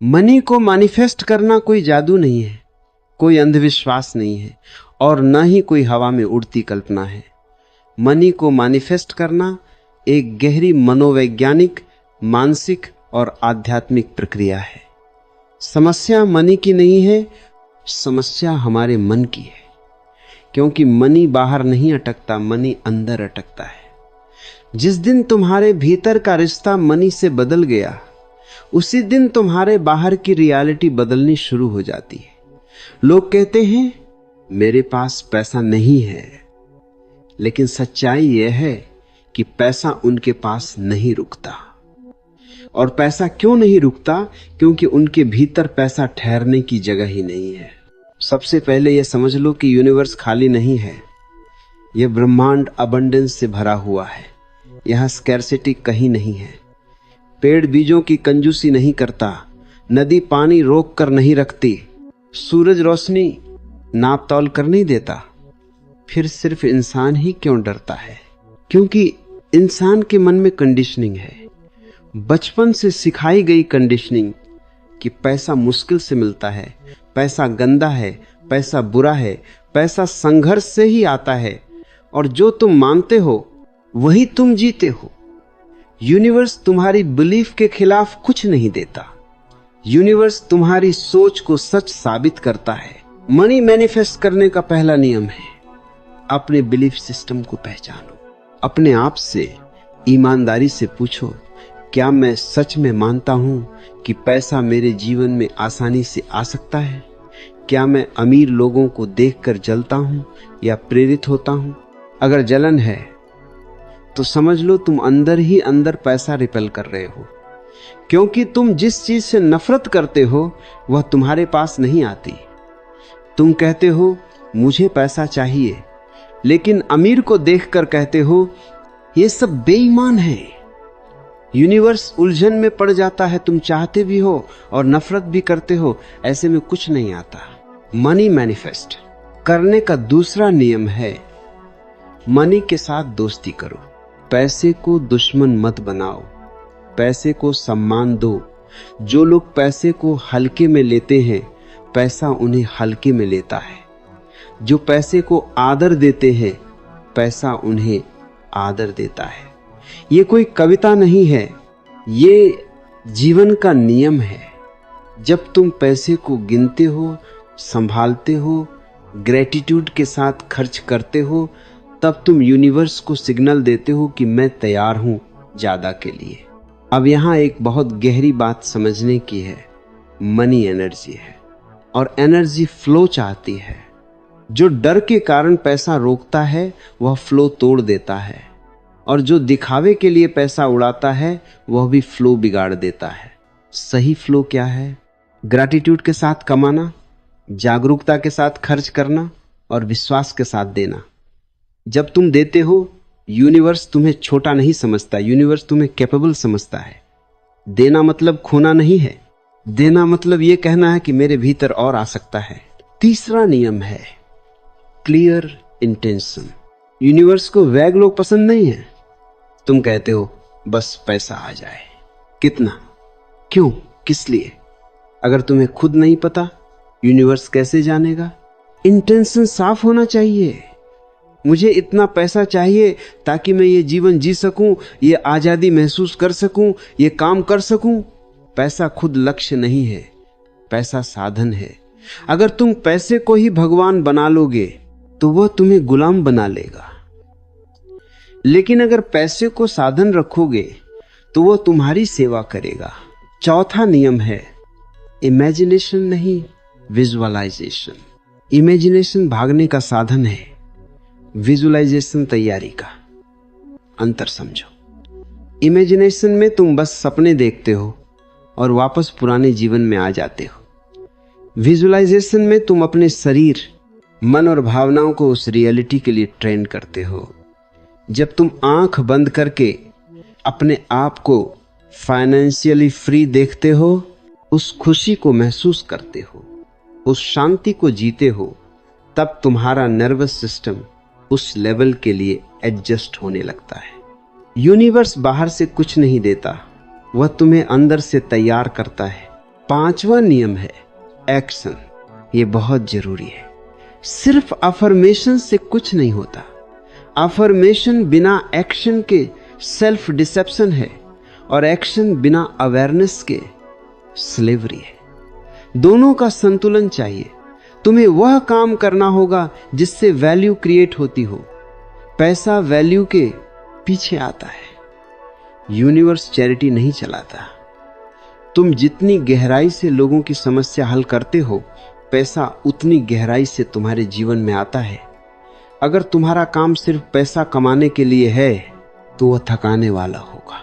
Money को manifest करना कोई जादू नहीं है, कोई अंधविश्वास नहीं है और न ही कोई हवा में उड़ती कल्पना है। मनी को मैनिफेस्ट करना एक गहरी मनोवैज्ञानिक, मानसिक और आध्यात्मिक प्रक्रिया है। समस्या मनी की नहीं है, समस्या हमारे मन की है, क्योंकि मनी बाहर नहीं अटकता, मनी अंदर अटकता है। जिस दिन तुम्हारे भीतर का रिश्ता मनी से बदल गया, उसी दिन तुम्हारे बाहर की रियलिटी बदलनी शुरू हो जाती है। लोग कहते हैं मेरे पास पैसा नहीं है, लेकिन सच्चाई यह है कि पैसा उनके पास नहीं रुकता। और पैसा क्यों नहीं रुकता? क्योंकि उनके भीतर पैसा ठहरने की जगह ही नहीं है। सबसे पहले यह समझ लो कि यूनिवर्स खाली नहीं है। यह ब्रह्मांड अबंडेंस से भरा हुआ है। यहाँ स्कैर्सिटी कहीं नहीं है। पेड़ बीजों की कंजूसी नहीं करता, नदी पानी रोक कर नहीं रखती, सूरज रोशनी नाप तौल कर नहीं देता। फिर सिर्फ इंसान ही क्यों डरता है? क्योंकि इंसान के मन में कंडीशनिंग है, बचपन से सिखाई गई कंडीशनिंग कि पैसा मुश्किल से मिलता है, पैसा गंदा है, पैसा बुरा है, पैसा संघर्ष से ही आता है और जो तुम मानते हो वही तुम जीते हो। यूनिवर्स तुम्हारी बिलीफ के खिलाफ कुछ नहीं देता। यूनिवर्स तुम्हारी सोच को सच साबित करता है। मनी मैनिफेस्ट करने का पहला नियम है, अपने बिलीफ सिस्टम को पहचानो। अपने आप से ईमानदारी से पूछो, क्या मैं सच में मानता हूं कि पैसा मेरे जीवन में आसानी से आ सकता है? क्या मैं अमीर लोगों को देखकर जलता हूं या प्रेरित होता हूं? अगर जलन है तो समझ लो तुम अंदर ही अंदर पैसा रिपेल कर रहे हो, क्योंकि तुम जिस चीज से नफरत करते हो वह तुम्हारे पास नहीं आती। तुम कहते हो मुझे पैसा चाहिए, लेकिन अमीर को देखकर कहते हो ये सब बेईमान है। यूनिवर्स उलझन में पड़ जाता है। तुम चाहते भी हो और नफरत भी करते हो, ऐसे में कुछ नहीं आता। मनी मैनिफेस्ट करने का दूसरा नियम है, मनी के साथ दोस्ती करो। पैसे को दुश्मन मत बनाओ, पैसे को सम्मान दो। जो लोग पैसे को हल्के में लेते हैं, पैसा उन्हें हल्के में लेता है। जो पैसे को आदर देते हैं, पैसा उन्हें आदर देता है। ये कोई कविता नहीं है, ये जीवन का नियम है। जब तुम पैसे को गिनते हो, संभालते हो, ग्रेटिट्यूड के साथ खर्च करते हो, तब तुम यूनिवर्स को सिग्नल देते हो कि मैं तैयार हूं ज्यादा के लिए। अब यहां एक बहुत गहरी बात समझने की है। मनी एनर्जी है और एनर्जी फ्लो चाहती है। जो डर के कारण पैसा रोकता है वह फ्लो तोड़ देता है, और जो दिखावे के लिए पैसा उड़ाता है वह भी फ्लो बिगाड़ देता है। सही फ्लो क्या है? ग्रैटिट्यूड के साथ कमाना, जागरूकता के साथ खर्च करना और विश्वास के साथ देना। जब तुम देते हो, यूनिवर्स तुम्हें छोटा नहीं समझता, यूनिवर्स तुम्हें कैपेबल समझता है। देना मतलब खोना नहीं है। देना मतलब यह कहना है कि मेरे भीतर और आ सकता है। तीसरा नियम है क्लियर इंटेंशन। यूनिवर्स को वैग लोग पसंद नहीं है। तुम कहते हो बस पैसा आ जाए। कितना, क्यों, किस लिए? अगर तुम्हें खुद नहीं पता, यूनिवर्स कैसे जानेगा? इंटेंशन साफ होना चाहिए। मुझे इतना पैसा चाहिए ताकि मैं ये जीवन जी सकूं, ये आजादी महसूस कर सकूं, ये काम कर सकूं। पैसा खुद लक्ष्य नहीं है, पैसा साधन है। अगर तुम पैसे को ही भगवान बना लोगे तो वह तुम्हें गुलाम बना लेगा। लेकिन अगर पैसे को साधन रखोगे तो वह तुम्हारी सेवा करेगा। चौथा नियम है इमेजिनेशन नहीं, विजुअलाइजेशन। इमेजिनेशन भागने का साधन है, विजुअलाइजेशन तैयारी का। अंतर समझो। इमेजिनेशन में तुम बस सपने देखते हो और वापस पुराने जीवन में आ जाते हो। विजुअलाइजेशन में तुम अपने शरीर, मन और भावनाओं को उस रियलिटी के लिए ट्रेन करते हो। जब तुम आंख बंद करके अपने आप को फाइनेंशियली फ्री देखते हो, उस खुशी को महसूस करते हो, उस शांति को जीते हो, तब तुम्हारा नर्वस सिस्टम उस लेवल के लिए एडजस्ट होने लगता है। यूनिवर्स बाहर से कुछ नहीं देता, वह तुम्हें अंदर से तैयार करता है। 5वां नियम है एक्शन। ये बहुत जरूरी है। सिर्फ अफर्मेशन से कुछ नहीं होता। अफर्मेशन बिना एक्शन के सेल्फ डिसेप्शन है और एक्शन बिना अवेयरनेस के स्लेवरी है। दोनों का संतुलन चाहिए। तुम्हें वह काम करना होगा जिससे वैल्यू क्रिएट होती हो। पैसा वैल्यू के पीछे आता है। यूनिवर्स चैरिटी नहीं चलाता। तुम जितनी गहराई से लोगों की समस्या हल करते हो, पैसा उतनी गहराई से तुम्हारे जीवन में आता है। अगर तुम्हारा काम सिर्फ पैसा कमाने के लिए है तो वह थकाने वाला होगा।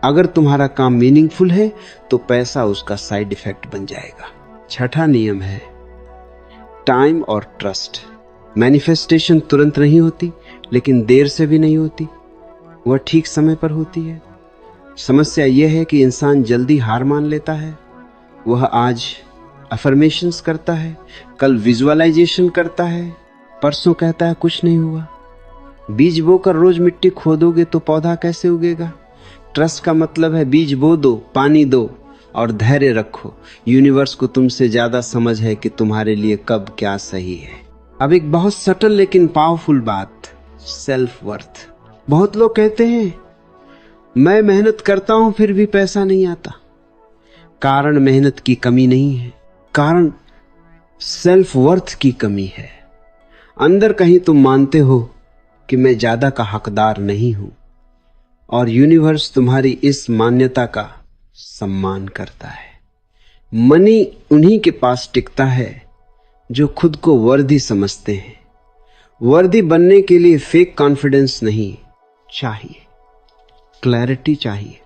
अगर तुम्हारा काम मीनिंगफुल है तो पैसा उसका साइड इफेक्ट बन जाएगा। 6वां नियम है टाइम और ट्रस्ट। मैनिफेस्टेशन तुरंत नहीं होती, लेकिन देर से भी नहीं होती। वह ठीक समय पर होती है। समस्या यह है कि इंसान जल्दी हार मान लेता है। वह आज अफर्मेशंस करता है, कल विजुअलाइजेशन करता है, परसों कहता है कुछ नहीं हुआ। बीज बोकर रोज मिट्टी खोदोगे तो पौधा कैसे उगेगा? ट्रस्ट का मतलब है बीज बो दो, पानी दो और धैर्य रखो। यूनिवर्स को तुमसे ज्यादा समझ है कि तुम्हारे लिए कब क्या सही है। अब एक बहुत सटल लेकिन पावरफुल बात, सेल्फ वर्थ। बहुत लोग कहते हैं मैं मेहनत करता हूं फिर भी पैसा नहीं आता। कारण मेहनत की कमी नहीं है, कारण सेल्फ वर्थ की कमी है। अंदर कहीं तुम मानते हो कि मैं ज्यादा का हकदार नहीं हूं और यूनिवर्स तुम्हारी इस मान्यता का सम्मान करता है। मनी उन्हीं के पास टिकता है जो खुद को वर्दी समझते हैं। वर्दी बनने के लिए फेक कॉन्फिडेंस नहीं चाहिए, क्लैरिटी चाहिए।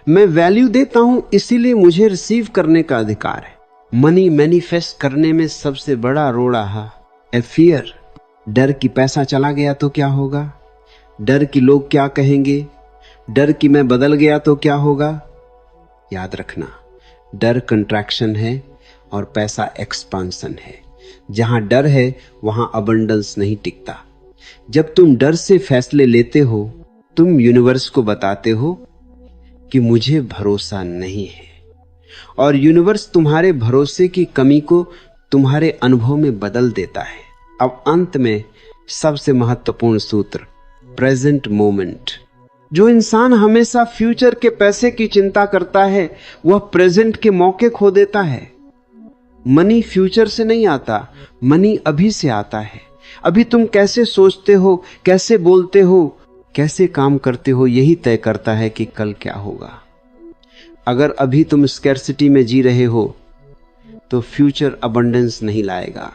मैं वैल्यू देता हूं इसीलिए मुझे रिसीव करने का अधिकार है। मनी मैनिफेस्ट करने में सबसे बड़ा रोड़ा है फियर। डर कि पैसा चला गया तो क्या होगा, डर कि लोग क्या कहेंगे, डर कि मैं बदल गया तो क्या होगा। याद रखना, डर कंट्रैक्शन है और पैसा एक्सपांशन है। जहां डर है वहां अबंडेंस नहीं टिकता। जब तुम डर से फैसले लेते हो, तुम यूनिवर्स को बताते हो कि मुझे भरोसा नहीं है, और यूनिवर्स तुम्हारे भरोसे की कमी को तुम्हारे अनुभव में बदल देता है। अब अंत में सबसे महत्वपूर्ण सूत्र, प्रेजेंट मोमेंट। जो इंसान हमेशा फ्यूचर के पैसे की चिंता करता है वह प्रेजेंट के मौके खो देता है। मनी फ्यूचर से नहीं आता, मनी अभी से आता है। अभी तुम कैसे सोचते हो, कैसे बोलते हो, कैसे काम करते हो, यही तय करता है कि कल क्या होगा। अगर अभी तुम स्कैर्सिटी में जी रहे हो तो फ्यूचर अबंडेंस नहीं लाएगा।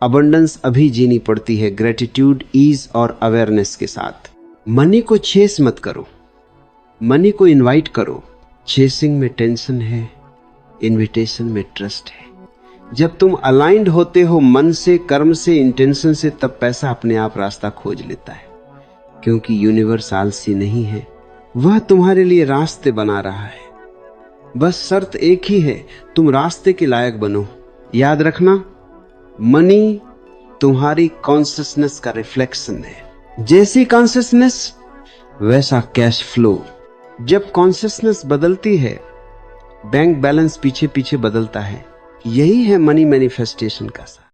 अबंडेंस अभी जीनी पड़ती है, ग्रेटिट्यूड, ईज और अवेयरनेस के साथ। मनी को चेस मत करो, मनी को इनवाइट करो। चेसिंग में टेंशन है, इनविटेशन में ट्रस्ट है। जब तुम अलाइंड होते हो मन से, कर्म से, इंटेंशन से, तब पैसा अपने आप रास्ता खोज लेता है। क्योंकि यूनिवर्स आलसी नहीं है, वह तुम्हारे लिए रास्ते बना रहा है। बस शर्त एक ही है, तुम रास्ते के लायक बनो। याद रखना, मनी तुम्हारी कॉन्शियसनेस का रिफ्लेक्शन है। जैसी कॉन्शियसनेस वैसा कैश फ्लो। जब कॉन्शियसनेस बदलती है, बैंक बैलेंस पीछे पीछे बदलता है। यही है मनी मैनिफेस्टेशन का सार।